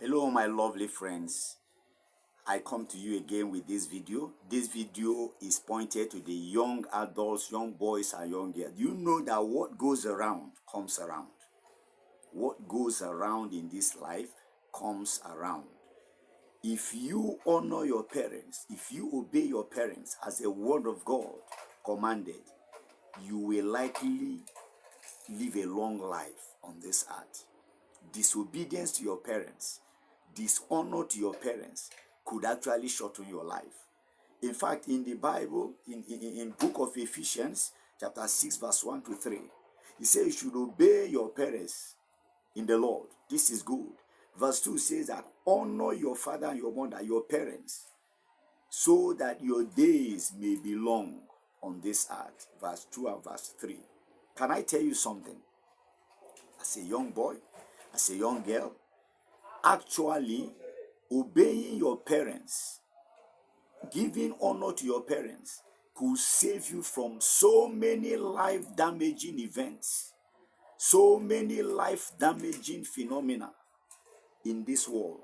Hello my lovely friends, I come to you again with this video. This video is pointed to the young adults, young boys and young girls. You know that what goes around comes around. What goes around in this life comes around. If you honor your parents, if you obey your parents as the word of God commanded, you will likely live a long life on this earth. Disobedience to your parents, dishonor to your parents could actually shorten your life. In fact, in the Bible, in book of Ephesians, chapter 6, verse 1 to 3, it says you should obey your parents in the Lord. This is good. Verse 2 says that honor your father and your mother, your parents, so that your days may be long on this earth. Verse 2 and verse 3. Can I tell you something? As a young boy, as a young girl, actually obeying your parents, giving honor to your parents could save you from so many life damaging events, so many life damaging phenomena in this world.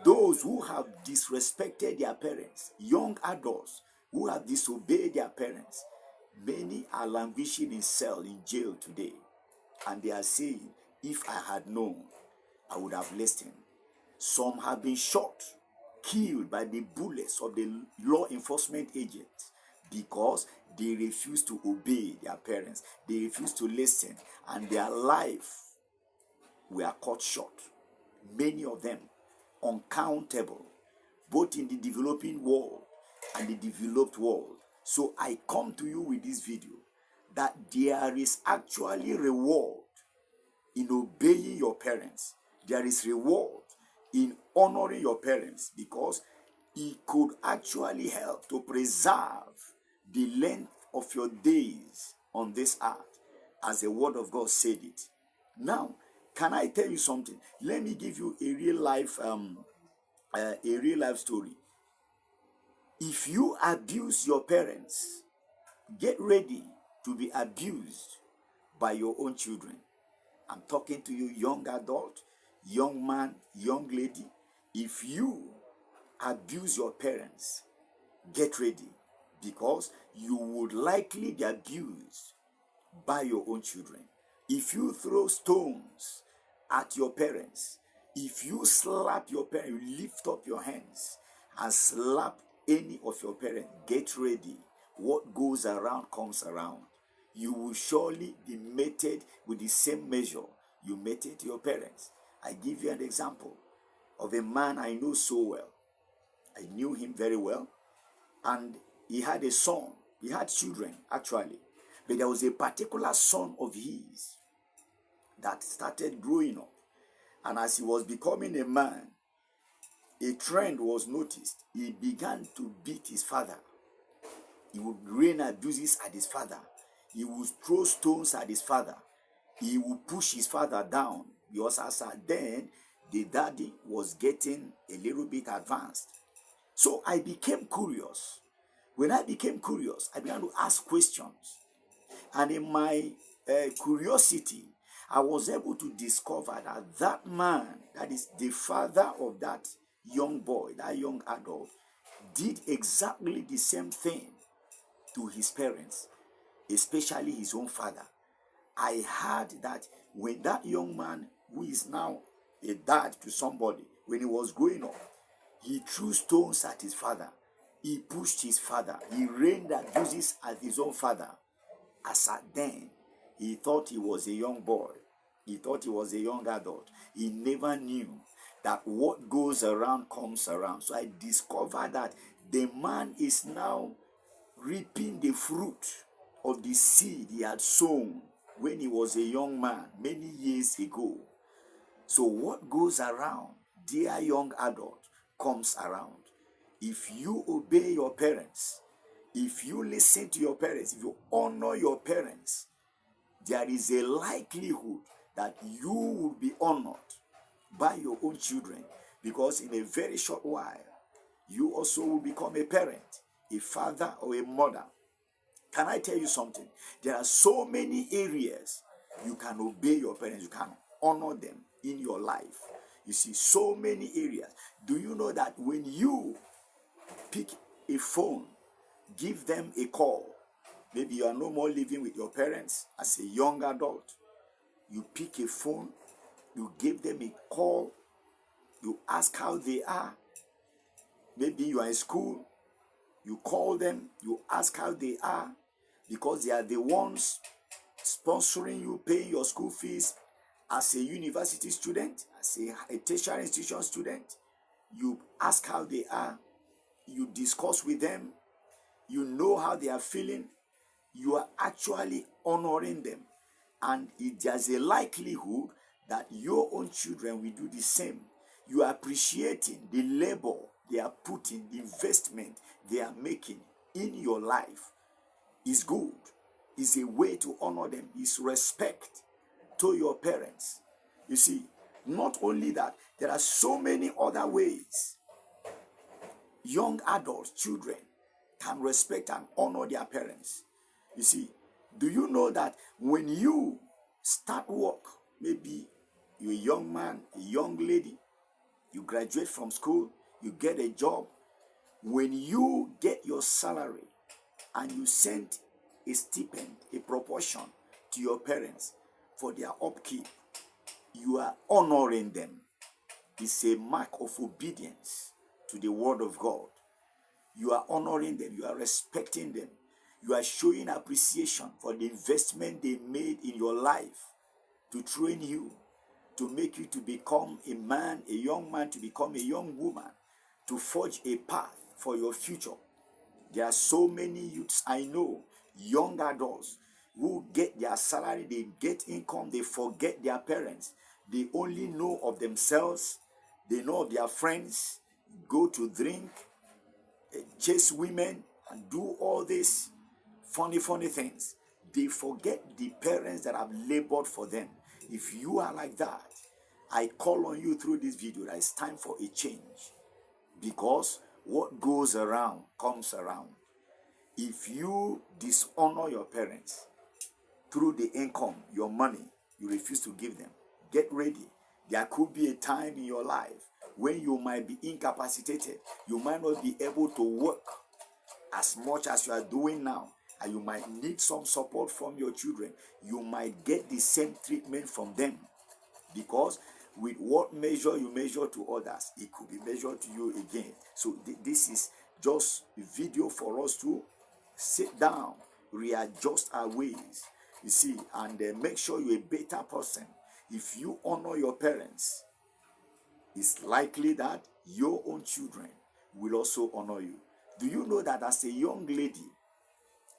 Those who have disrespected their parents, young adults who have disobeyed their parents, many are languishing in cell, in jail today, and they are saying, if I had known, I would have listened. Some have been shot, killed by the bullets of the law enforcement agents because they refuse to obey their parents. They refuse to listen, and their life were cut short. Many of them uncountable, both in the developing world and the developed world. So I come to you with this video that there is actually reward in obeying your parents. There is reward in honoring your parents, because it could actually help to preserve the length of your days on this earth, as the word of God said it. Now, can I tell you something? Let me give you a real life story. If you abuse your parents, get ready to be abused by your own children. I'm talking to you, young adult, young man, young lady. If you abuse your parents, get ready, because you would likely be abused by your own children. If you throw stones at your parents, if you slap your parents, you lift up your hands and slap any of your parents, get ready. What goes around comes around. You will surely be meted with the same measure you meted to your parents. I give you an example of a man I know so well. I knew him very well, and he had a son. He had children, actually. But there was a particular son of his that started growing up. And as he was becoming a man, a trend was noticed. He began to beat his father. He would rain abuses at his father. He would throw stones at his father. He would push his father down, because as at then, the daddy was getting a little bit advanced. So I became curious. When I became curious, I began to ask questions. And in my curiosity, I was able to discover that that man, that is the father of that young boy, that young adult, did exactly the same thing to his parents, especially his own father. I heard that when that young man, who is now a dad to somebody, when he was growing up, he threw stones at his father. He pushed his father. He rained abuses at his own father. As at then, he thought he was a young boy. He thought he was a young adult. He never knew that what goes around comes around. So I discovered that the man is now reaping the fruit of the seed he had sown when he was a young man many years ago. So what goes around, dear young adult, comes around. If you obey your parents, if you listen to your parents, if you honor your parents, there is a likelihood that you will be honored by your own children, because in a very short while, you also will become a parent, a father or a mother. Can I tell you something? There are so many areas you can obey your parents, you can honor them in your life. You see, so many areas. Do you know that when you pick a phone, give them a call, maybe you are no more living with your parents as a young adult, you pick a phone, you give them a call, you ask how they are. Maybe you are in school, you call them, you ask how they are, because they are the ones sponsoring you, paying your school fees as a university student, as a tertiary institution student. You ask how they are, you discuss with them, you know how they are feeling, you are actually honoring them. And there's a likelihood that your own children will do the same. You are appreciating the labor they are putting, the investment they are making in your life. Is good. Is a way to honor them. Is respect to your parents. You see, not only that, there are so many other ways young adults, children, can respect and honor their parents. You see, do you know that when you start work, maybe you're a young man, a young lady, you graduate from school, you get a job, when you get your salary and you send a stipend, a proportion to your parents for their upkeep, you are honoring them. It's a mark of obedience to the word of God. You are honoring them, you are respecting them, you are showing appreciation for the investment they made in your life to train you, to make you to become a man, a young man, to become a young woman, to forge a path for your future. There are so many youths I know, young adults, who get their salary, they get income, they forget their parents. They only know of themselves, they know of their friends, go to drink, chase women, and do all these funny things. They forget the parents that have labored for them. If you are like that, I call on you through this video that it's time for a change, because what goes around comes around. If you dishonor your parents through the income, your money, you refuse to give them, get ready. There could be a time in your life when you might be incapacitated. You might not be able to work as much as you are doing now, and you might need some support from your children. You might get the same treatment from them, because with what measure you measure to others, it could be measured to you again. So this is just a video for us to sit down, readjust our ways, you see, and make sure you're a better person. If you honor your parents, it's likely that your own children will also honor you. Do you know that as a young lady,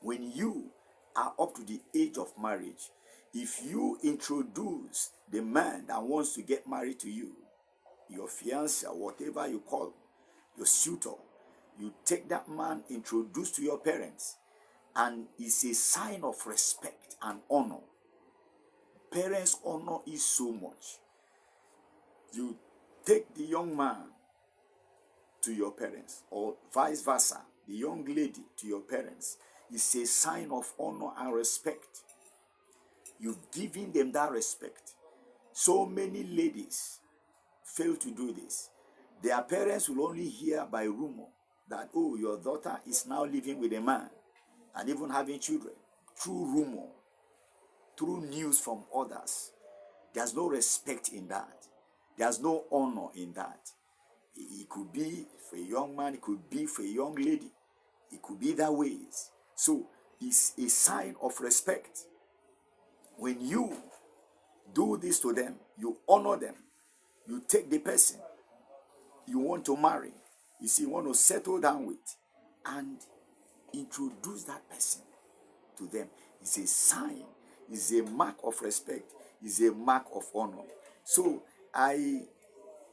when you are up to the age of marriage, if you introduce the man that wants to get married to you, your fiancé, whatever you call your suitor, you take that man, introduce to your parents, and it's a sign of respect and honor. Parents honor is so much. You take the young man to your parents, or vice versa, the young lady to your parents. It's a sign of honor and respect. You've given them that respect. So many ladies fail to do this. Their parents will only hear by rumor that, oh, your daughter is now living with a man and even having children, through rumor, through news from others. There's no respect in that. There's no honor in that. It could be for a young man, it could be for a young lady. It could be that ways. So it's a sign of respect. When you do this to them, you honor them. You take the person you want to marry, you see, you want to settle down with, and introduce that person to them. It's a sign, it's a mark of respect, it's a mark of honor. So I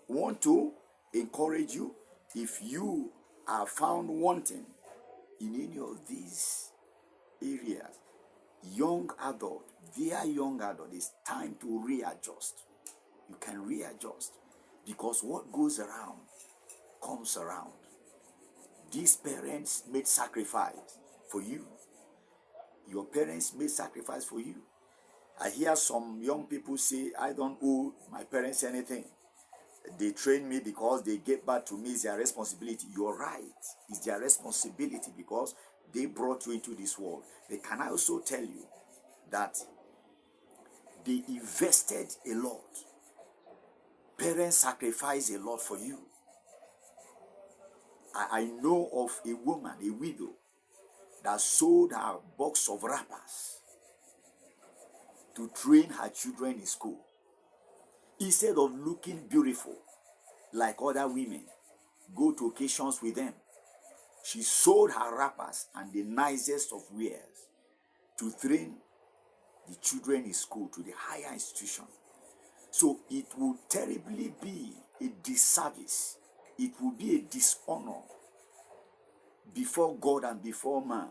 want to encourage you, if you are found wanting in any of these areas, young adult, dear young adult, it's time to readjust. You can readjust, because what goes around comes around. These parents made sacrifice for you. Your parents made sacrifice for you. I hear some young people say, I don't owe my parents anything. They train me because they get back to me. It's their responsibility. You're right. It's their responsibility because they brought you into this world. But can I also tell you that they invested a lot? Parents sacrifice a lot for you. I know of a woman, a widow, that sold her box of wrappers to train her children in school. Instead of looking beautiful like other women, go to occasions with them, she sold her wrappers and the nicest of wares to train the children in school to the higher institution. So it will terribly be a disservice. It will be a dishonor before God and before man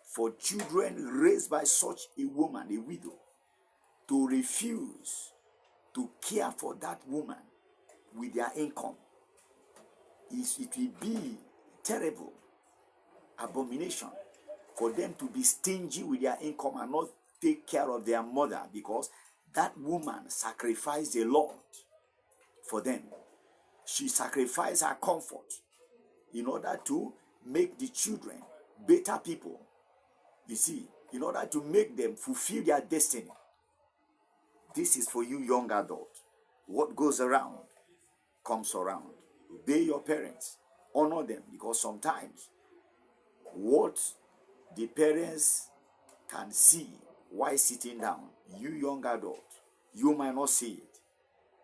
for children raised by such a woman, a widow, to refuse to care for that woman with their income. It will be terrible abomination for them to be stingy with their income and not take care of their mother, because that woman sacrificed a lot for them. She sacrificed her comfort in order to make the children better people. You see, in order to make them fulfill their destiny. This is for you, young adult. What goes around comes around. Obey your parents. Honor them, because sometimes what the parents can see while sitting down, you young adult, you might not see it.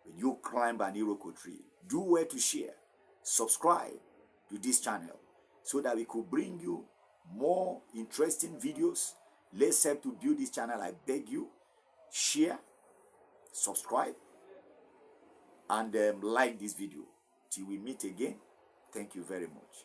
When you climb an iroko tree, do well to share, subscribe to this channel so that we could bring you more interesting videos. Let's help to build this channel. I beg you, share, subscribe, and like this video. Till we meet again, thank you very much.